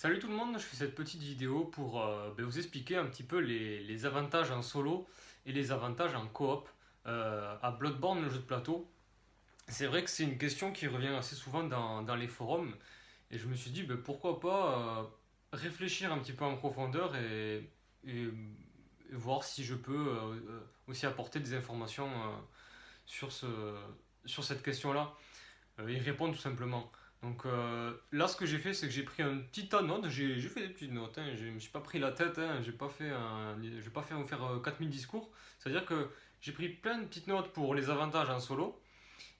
Salut tout le monde, je fais cette petite vidéo pour vous expliquer un petit peu les avantages en solo et les avantages en coop à Bloodborne, le jeu de plateau. C'est vrai que c'est une question qui revient assez souvent dans les forums et je me suis dit pourquoi pas réfléchir un petit peu en profondeur et voir si je peux aussi apporter des informations sur, ce, sur cette question-là. Y répondre tout simplement. Donc là, ce que j'ai fait, c'est que j'ai pris un petit tas de notes. J'ai fait des petites notes. Je ne me suis pas pris la tête. J'ai pas fait vous faire 4000 discours. C'est-à-dire que j'ai pris plein de petites notes pour les avantages en solo.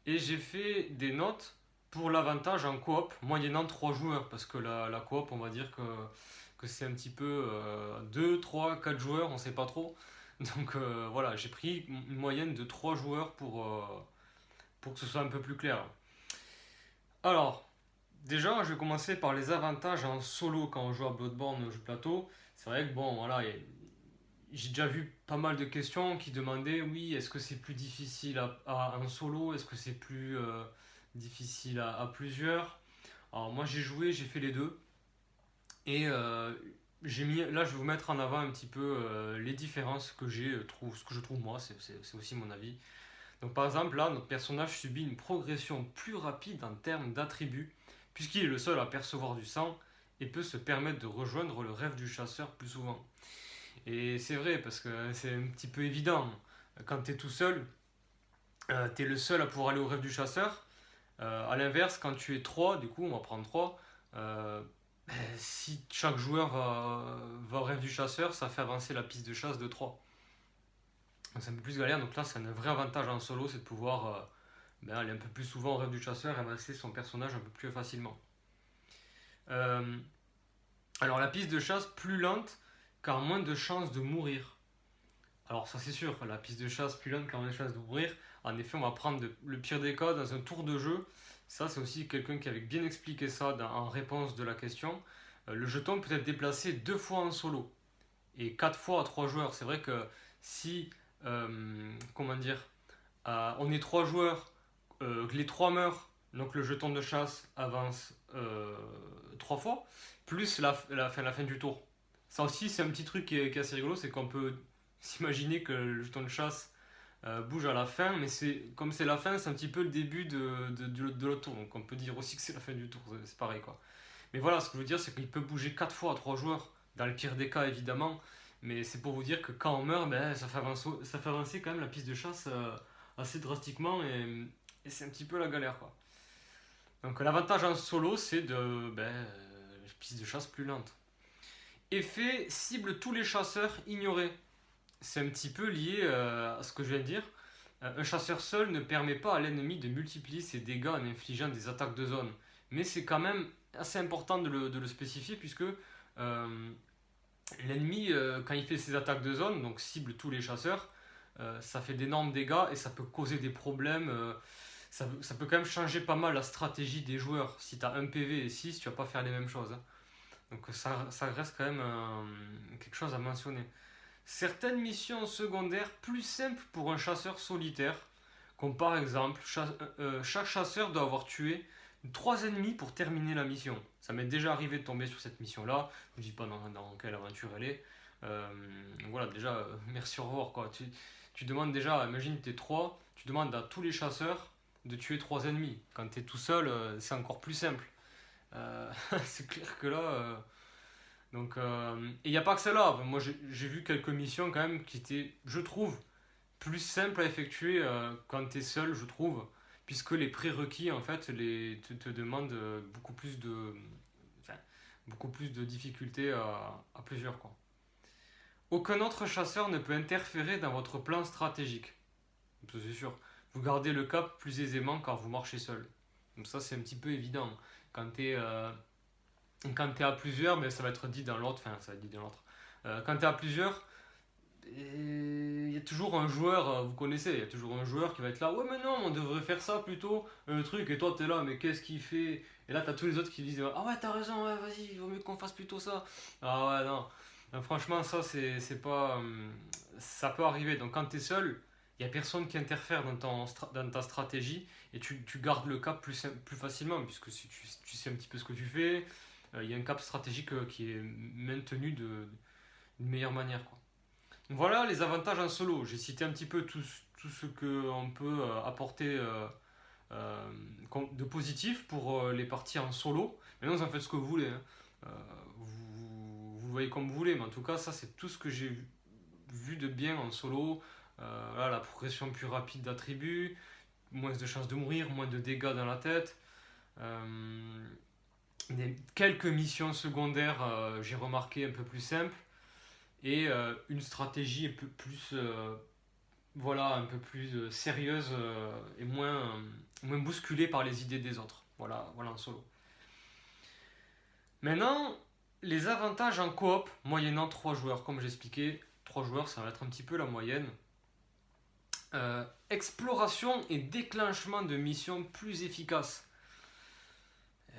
Et j'ai fait des notes pour l'avantage en coop, moyennant 3 joueurs. Parce que la coop, on va dire que c'est un petit peu 2, 3, 4 joueurs, on ne sait pas trop. Donc voilà, j'ai pris une moyenne de 3 joueurs pour que ce soit un peu plus clair. Alors, déjà, je vais commencer par les avantages en solo quand on joue à Bloodborne au jeu de plateau. C'est vrai que bon, voilà, j'ai déjà vu pas mal de questions qui demandaient, oui, est-ce que c'est plus difficile en solo, est-ce que c'est plus difficile à plusieurs. Alors moi j'ai joué, j'ai fait les deux et là je vais vous mettre en avant un petit peu les différences que ce que je trouve moi, c'est aussi mon avis. Donc par exemple là, notre personnage subit une progression plus rapide en termes d'attributs puisqu'il est le seul à percevoir du sang et peut se permettre de rejoindre le rêve du chasseur plus souvent. Et c'est vrai, parce que c'est un petit peu évident. Quand tu es tout seul, tu es le seul à pouvoir aller au rêve du chasseur. A l'inverse, quand tu es 3, du coup, on va prendre 3. Si chaque joueur va au rêve du chasseur, ça fait avancer la piste de chasse de 3. Donc c'est un peu plus galère. Donc là, c'est un vrai avantage en solo, c'est de pouvoir aller un peu plus souvent au rêve du chasseur et avancer son personnage un peu plus facilement. Euh, alors la piste de chasse plus lente, car moins de chances de mourir. Alors ça c'est sûr, la piste de chasse plus lente car moins de chances de mourir. En effet, on va prendre le pire des cas dans un tour de jeu. Ça c'est aussi quelqu'un qui avait bien expliqué ça en réponse de la question. Le jeton peut être déplacé 2 fois en solo et 4 fois à 3 joueurs. C'est vrai que si, comment dire, on est 3 joueurs, que les 3 meurent, donc le jeton de chasse avance 3 fois, plus la fin du tour. Ça aussi, c'est un petit truc qui est assez rigolo, c'est qu'on peut s'imaginer que le jeton de chasse bouge à la fin, mais comme c'est la fin, c'est un petit peu le début de l'autre tour. Donc on peut dire aussi que c'est la fin du tour, c'est pareil quoi. Mais voilà, ce que je veux dire, c'est qu'il peut bouger 4 fois à 3 joueurs, dans le pire des cas évidemment, mais c'est pour vous dire que quand on meurt, ça fait avancer quand même la piste de chasse assez drastiquement et c'est un petit peu la galère quoi. Donc l'avantage en solo, c'est piste de chasse plus lente. Effet cible tous les chasseurs ignorés. C'est un petit peu lié à ce que je viens de dire. Un chasseur seul ne permet pas à l'ennemi de multiplier ses dégâts en infligeant des attaques de zone. Mais c'est quand même assez important de le spécifier puisque l'ennemi, quand il fait ses attaques de zone, donc cible tous les chasseurs, ça fait d'énormes dégâts et ça peut causer des problèmes. Ça peut quand même changer pas mal la stratégie des joueurs. Si tu as 1 PV et 6, tu vas pas faire les mêmes choses, hein. Donc ça reste quand même quelque chose à mentionner. Certaines missions secondaires plus simples pour un chasseur solitaire, comme par exemple chaque chasseur doit avoir tué 3 ennemis pour terminer la mission. Ça m'est déjà arrivé de tomber sur cette mission-là. Je ne dis pas dans quelle aventure elle est. Voilà, déjà, merci, au revoir. Quoi. Tu demandes déjà, imagine tu es 3, tu demandes à tous les chasseurs de tuer 3 ennemis. Quand tu es tout seul, c'est encore plus simple. C'est clair que là, et il n'y a pas que celle-là. Moi, j'ai vu quelques missions quand même qui étaient, je trouve, plus simples à effectuer quand tu es seul, je trouve, puisque les prérequis, en fait, te demandent enfin, beaucoup plus de difficultés à plusieurs, quoi. Aucun autre chasseur ne peut interférer dans votre plan stratégique. Ça, c'est sûr. Vous gardez le cap plus aisément car vous marchez seul. Donc ça, c'est un petit peu évident. Quand tu es à plusieurs, mais ça va être dit dans l'autre, enfin ça va être dit dans l'autre. Quand tu es à plusieurs, il y a toujours un joueur, vous connaissez, il y a toujours un joueur qui va être là, ouais mais non, on devrait faire ça plutôt, le truc, et toi t'es là, mais qu'est-ce qu'il fait? Et là t'as tous les autres qui disent, ah ouais t'as raison, ouais, vas-y, il vaut mieux qu'on fasse plutôt ça. Ah ouais non, franchement ça c'est pas... ça peut arriver, donc quand t'es seul, il n'y a personne qui interfère dans ta stratégie, et tu gardes le cap plus facilement, puisque si tu sais un petit peu ce que tu fais, il y a un cap stratégique qui est maintenu d'une meilleure manière, quoi. Donc voilà les avantages en solo. J'ai cité un petit peu tout ce qu'on peut apporter euh, de positif pour les parties en solo. Maintenant, vous en faites ce que vous voulez, hein. Euh, vous le voyez comme vous voulez, mais en tout cas, ça, c'est tout ce que j'ai vu de bien en solo. Là, la progression plus rapide d'attributs, moins de chances de mourir, moins de dégâts dans la tête. Quelques missions secondaires, j'ai remarqué un peu plus simples. Et une stratégie un peu plus, voilà, un peu plus sérieuse et moins bousculée par les idées des autres. Voilà, voilà en solo. Maintenant, les avantages en coop, moyennant 3 joueurs, comme j'expliquais, 3 joueurs, ça va être un petit peu la moyenne. Exploration et déclenchement de missions plus efficaces.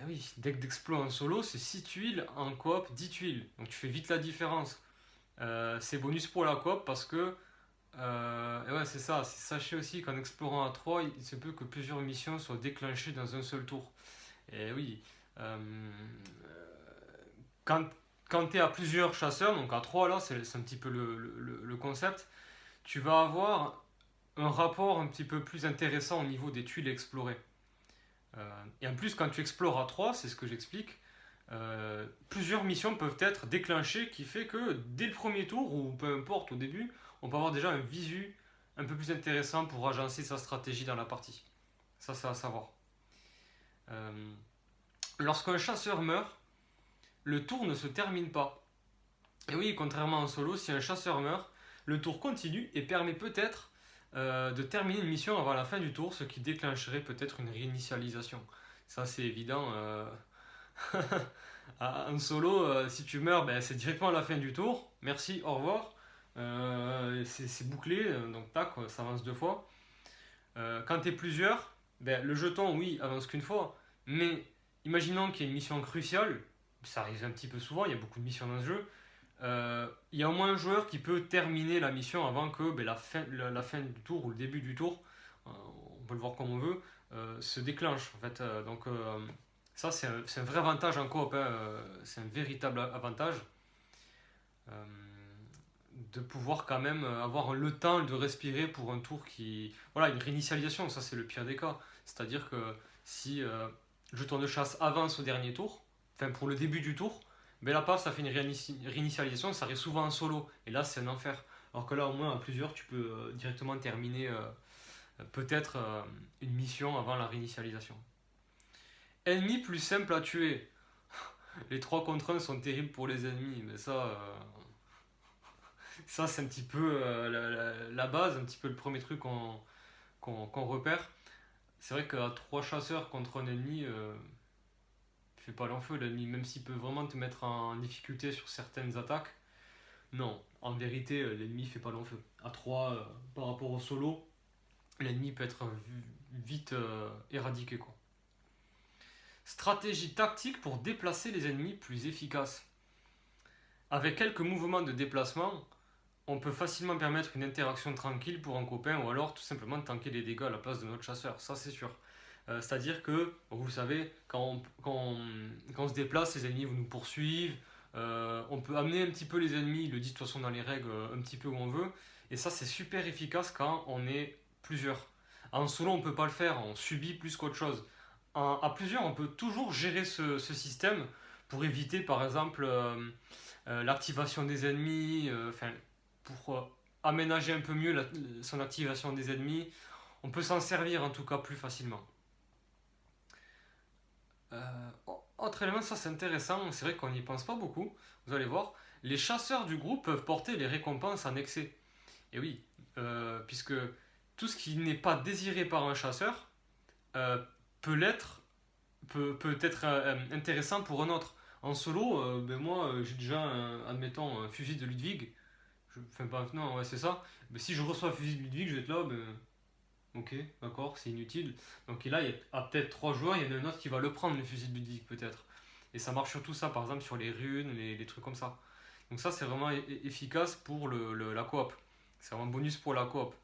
Eh oui, deck d'exploit en solo, c'est 6 tuiles, en coop 10 tuiles. Donc tu fais vite la différence. C'est bonus pour la coop parce que et ouais, c'est ça. Sachez aussi qu'en explorant à 3, il se peut que plusieurs missions soient déclenchées dans un seul tour. Et oui, euh, quand, quand tu es à plusieurs chasseurs, donc à 3 là, c'est un petit peu le concept, tu vas avoir un rapport un petit peu plus intéressant au niveau des tuiles explorées. Et en plus, quand tu explores à 3, c'est ce que j'explique, plusieurs missions peuvent être déclenchées qui fait que dès le premier tour, ou peu importe au début, on peut avoir déjà un visu un peu plus intéressant pour agencer sa stratégie dans la partie. Ça, c'est à savoir. Euh, Lorsqu'un chasseur meurt, le tour ne se termine pas. Et oui, contrairement en solo, si un chasseur meurt, le tour continue et permet peut-être de terminer une mission avant la fin du tour, ce qui déclencherait peut-être une réinitialisation. Ça, c'est évident. En solo, si tu meurs, ben, c'est directement à la fin du tour. Merci, au revoir. C'est bouclé, donc tac, ça avance 2 fois. Quand tu es plusieurs, ben, le jeton, oui, avance qu'une fois. Mais imaginons qu'il y ait une mission cruciale, ça arrive un petit peu souvent, il y a beaucoup de missions dans ce jeu. Il y a au moins un joueur qui peut terminer la mission avant que ben, la fin du tour ou le début du tour, on peut le voir comme on veut, se déclenche. En fait. Ça, c'est un vrai avantage en coop, hein. C'est un véritable avantage euh, de pouvoir quand même avoir le temps de respirer pour un tour qui. Voilà, une réinitialisation, ça c'est le pire des cas. C'est-à-dire que si le jeton de chasse avance au dernier tour, enfin pour le début du tour, ben là, paf, ça fait une réinitialisation, ça arrive souvent en solo. Et là, c'est un enfer. Alors que là, au moins, à plusieurs, tu peux directement terminer peut-être une mission avant la réinitialisation. Ennemi plus simple à tuer. Les 3 contre 1 sont terribles pour les ennemis, mais ça c'est un petit peu la base, un petit peu le premier truc qu'on repère. C'est vrai qu'à 3 chasseurs contre un ennemi, fait pas long feu l'ennemi, même s'il peut vraiment te mettre en difficulté sur certaines attaques. Non, en vérité, l'ennemi fait pas long feu. À 3, par rapport au solo, l'ennemi peut être vite éradiqué, quoi. Stratégie tactique pour déplacer les ennemis plus efficace. Avec quelques mouvements de déplacement, on peut facilement permettre une interaction tranquille pour un copain ou alors tout simplement tanker les dégâts à la place de notre chasseur, ça c'est sûr. C'est-à-dire que, vous savez, quand on se déplace, les ennemis vont nous poursuivre, on peut amener un petit peu les ennemis, ils le disent de toute façon dans les règles, un petit peu où on veut, et ça c'est super efficace quand on est plusieurs. En solo on ne peut pas le faire, on subit plus qu'autre chose. À plusieurs on peut toujours gérer ce système pour éviter par exemple l'activation des ennemis, pour aménager un peu mieux son activation des ennemis. On peut s'en servir en tout cas plus facilement. Autre élément, ça c'est intéressant, c'est vrai qu'on n'y pense pas beaucoup, vous allez voir, les chasseurs du groupe peuvent porter les récompenses en excès. Et oui, puisque tout ce qui n'est pas désiré par un chasseur euh, peut l'être, peut être intéressant pour un autre. En solo, ben moi j'ai déjà, admettons, un fusil de Ludwig. Enfin, pas maintenant, ouais, c'est ça. Mais si je reçois un fusil de Ludwig, je vais être là, ben, ok, d'accord, c'est inutile. Donc là, il y a peut-être 3 joueurs, il y en a un autre qui va le prendre, le fusil de Ludwig, peut-être. Et ça marche surtout ça, par exemple, sur les runes, les trucs comme ça. Donc ça, c'est vraiment efficace pour la coop. C'est vraiment un bonus pour la coop.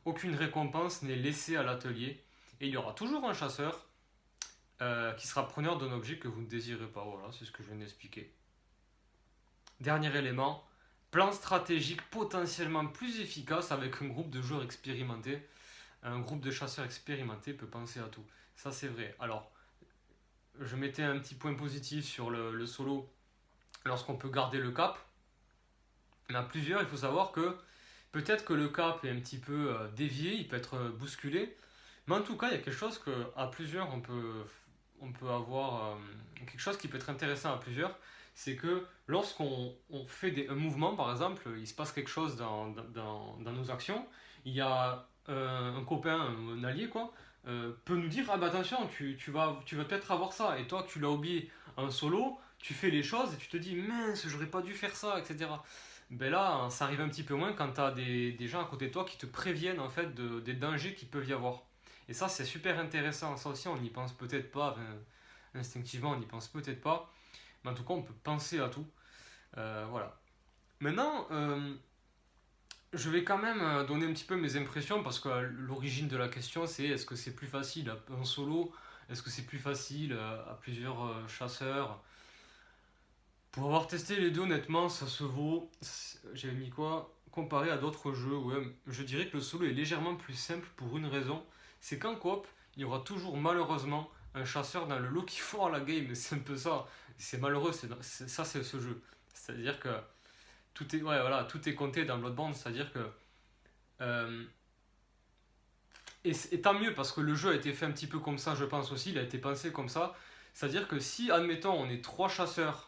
Aucune récompense n'est laissée à l'atelier. Et il y aura toujours un chasseur qui sera preneur d'un objet que vous ne désirez pas. Voilà, c'est ce que je viens d'expliquer. Dernier élément, plan stratégique potentiellement plus efficace avec un groupe de joueurs expérimentés. Un groupe de chasseurs expérimentés peut penser à tout. Ça, c'est vrai. Alors, je mettais un petit point positif sur le solo lorsqu'on peut garder le cap. Mais à plusieurs, il faut savoir que peut-être que le cap est un petit peu dévié, il peut être bousculé. Mais en tout cas, il y a quelque chose qu'à plusieurs, on peut avoir quelque chose qui peut être intéressant à plusieurs. C'est que lorsqu'on fait un mouvement, par exemple, il se passe quelque chose dans nos actions, il y a un copain, un allié, quoi, peut nous dire, ah bah attention, tu vas peut-être avoir ça, et toi tu l'as oublié. En solo, tu fais les choses et tu te dis, mince, j'aurais pas dû faire ça, etc. Ben là, ça arrive un petit peu moins quand tu as des gens à côté de toi qui te préviennent en fait des dangers qui peuvent y avoir. Et ça, c'est super intéressant. Ça aussi, on n'y pense peut-être pas. Enfin, instinctivement, on n'y pense peut-être pas. Mais en tout cas, on peut penser à tout. Voilà. Maintenant, je vais quand même donner un petit peu mes impressions parce que l'origine de la question, c'est est-ce que c'est plus facile en solo? Est-ce que c'est plus facile à plusieurs chasseurs? Pour avoir testé les deux, honnêtement, ça se vaut. J'ai mis quoi? Comparé à d'autres jeux, ouais, je dirais que le solo est légèrement plus simple pour une raison, c'est qu'en coop, il y aura toujours malheureusement un chasseur dans le lot qui foire la game, c'est un peu ça. C'est malheureux, ça c'est ce jeu. C'est-à-dire que ouais, voilà, tout est compté dans Bloodborne, c'est-à-dire que... euh, et tant mieux parce que le jeu a été fait un petit peu comme ça, je pense aussi, il a été pensé comme ça. C'est-à-dire que si, admettons, on est trois chasseurs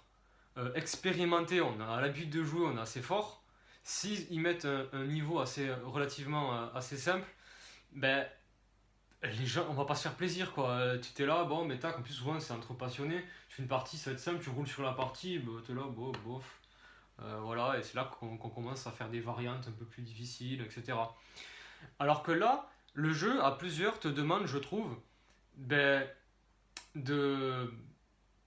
expérimentés, on a l'habitude de jouer, on est assez fort, s'ils mettent un niveau relativement assez simple, ben les gens, on va pas se faire plaisir quoi. Tu t'es là, bon, mais tac, en plus souvent c'est entre passionnés, tu fais une partie, ça va être simple, tu roules sur la partie, bah, t'es là, bof, bof. Voilà, et c'est là qu'on commence à faire des variantes un peu plus difficiles, etc. Alors que là, le jeu à plusieurs te demande, je trouve, ben, de,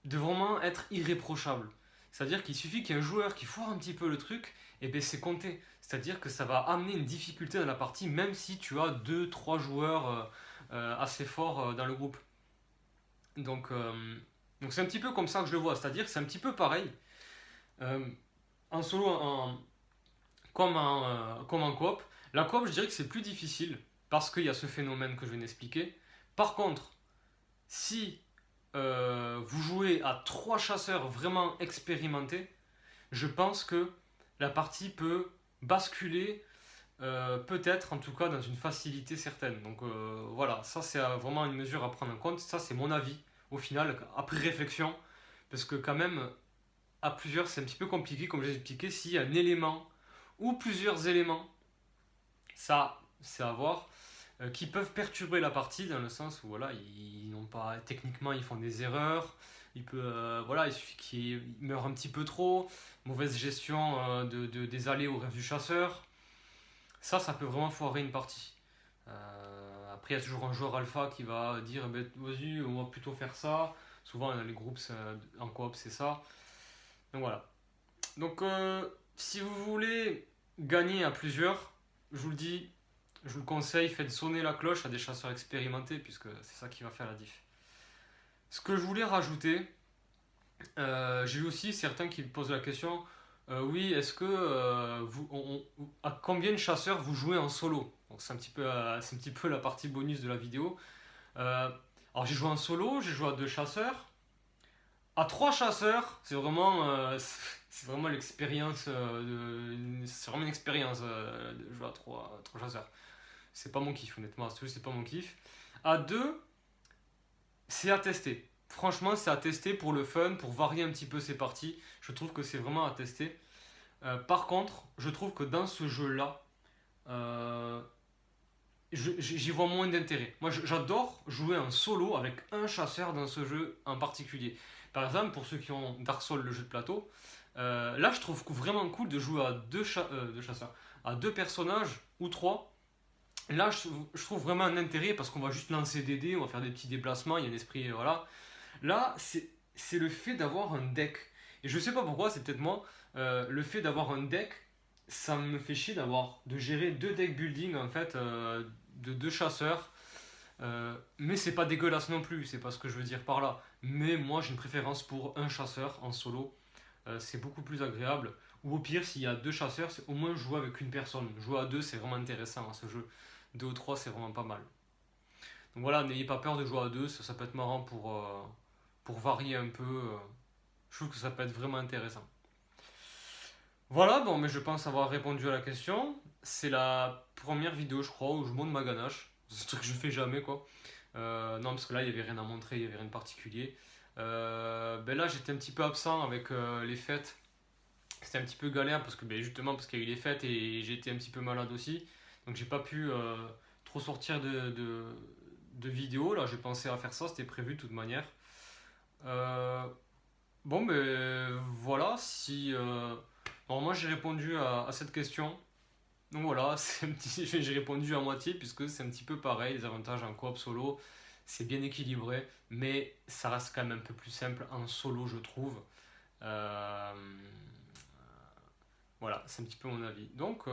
de vraiment être irréprochable. C'est-à-dire qu'il suffit qu'il y ait un joueur qui foire un petit peu le truc, et ben c'est compté. C'est-à-dire que ça va amener une difficulté dans la partie, même si tu as deux trois joueurs assez forts dans le groupe. Donc, donc c'est un petit peu comme ça que je le vois. C'est-à-dire que c'est un petit peu pareil. Euh, en solo, comme en coop. La coop, je dirais que c'est plus difficile, parce qu'il y a ce phénomène que je viens d'expliquer. Par contre, si vous jouez à trois chasseurs vraiment expérimentés, je pense que la partie peut basculer, peut-être en tout cas dans une facilité certaine. Donc voilà, ça c'est vraiment une mesure à prendre en compte. Ça c'est mon avis au final, après réflexion, parce que quand même, à plusieurs c'est un petit peu compliqué, comme j'ai expliqué, s'il y a un élément ou plusieurs éléments, ça c'est à voir, qui peuvent perturber la partie dans le sens où voilà, ils n'ont pas techniquement ils font des erreurs, voilà, il suffit qu'ils meurent un petit peu trop, mauvaise gestion des allées au rêve du chasseur, ça peut vraiment foirer une partie. Après il y a toujours un joueur alpha qui va dire eh ben, vas-y on va plutôt faire ça, souvent les groupes en coop c'est ça. Donc voilà. Donc si vous voulez gagner à plusieurs, je vous le dis, je vous le conseille, faites sonner la cloche à des chasseurs expérimentés, puisque c'est ça qui va faire la diff. Ce que je voulais rajouter, j'ai eu aussi certains qui me posent la question, oui, est-ce que à combien de chasseurs vous jouez en solo? Donc c'est un petit peu la partie bonus de la vidéo. Euh, alors j'ai joué en solo, j'ai joué à deux chasseurs. À trois chasseurs, c'est vraiment l'expérience, c'est vraiment une expérience de jouer à trois chasseurs. C'est pas mon kiff, honnêtement, c'est pas mon kiff. À deux, c'est à tester. Franchement, c'est à tester pour le fun, pour varier un petit peu ses parties. Je trouve que c'est vraiment à tester. Par contre, je trouve que dans ce jeu-là, euh, j'y vois moins d'intérêt. Moi, j'adore jouer en solo avec un chasseur dans ce jeu en particulier. Par exemple, pour ceux qui ont Dark Souls, le jeu de plateau, là, je trouve vraiment cool de jouer à deux chasseurs, à deux personnages ou trois. Là, je trouve vraiment un intérêt parce qu'on va juste lancer des dés, on va faire des petits déplacements, il y a un esprit, voilà. Là, c'est le fait d'avoir un deck. Et je sais pas pourquoi, c'est peut-être moi, le fait d'avoir un deck, ça me fait chier de gérer deux deck building en fait, de deux chasseurs. Mais c'est pas dégueulasse non plus, c'est pas ce que je veux dire par là. Mais moi j'ai une préférence pour un chasseur en solo. C'est beaucoup plus agréable. Ou au pire, s'il y a deux chasseurs, c'est au moins jouer avec une personne. Jouer à deux, c'est vraiment intéressant à ce jeu. Deux ou trois, c'est vraiment pas mal. Donc voilà, n'ayez pas peur de jouer à deux, ça peut être marrant pour varier un peu. Je trouve que ça peut être vraiment intéressant. Voilà, bon, mais je pense avoir répondu à la question. C'est la première vidéo, je crois, où je monte ma ganache. C'est un truc que je fais jamais, quoi. Non, parce que là, il n'y avait rien à montrer, il n'y avait rien de particulier. Ben là, j'étais un petit peu absent avec les fêtes. C'était un petit peu galère parce que ben, justement parce qu'il y a eu les fêtes et j'étais un petit peu malade aussi. Donc j'ai pas pu trop sortir de vidéos. Là, j'ai pensé à faire ça, c'était prévu de toute manière. Euh, bon, ben voilà, si. Alors moi j'ai répondu à cette question. Donc voilà, j'ai répondu à moitié puisque c'est un petit peu pareil. Les avantages en coop solo, c'est bien équilibré, mais ça reste quand même un peu plus simple en solo, je trouve. Euh, Voilà, c'est un petit peu mon avis. Donc,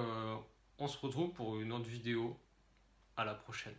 on se retrouve pour une autre vidéo. À la prochaine.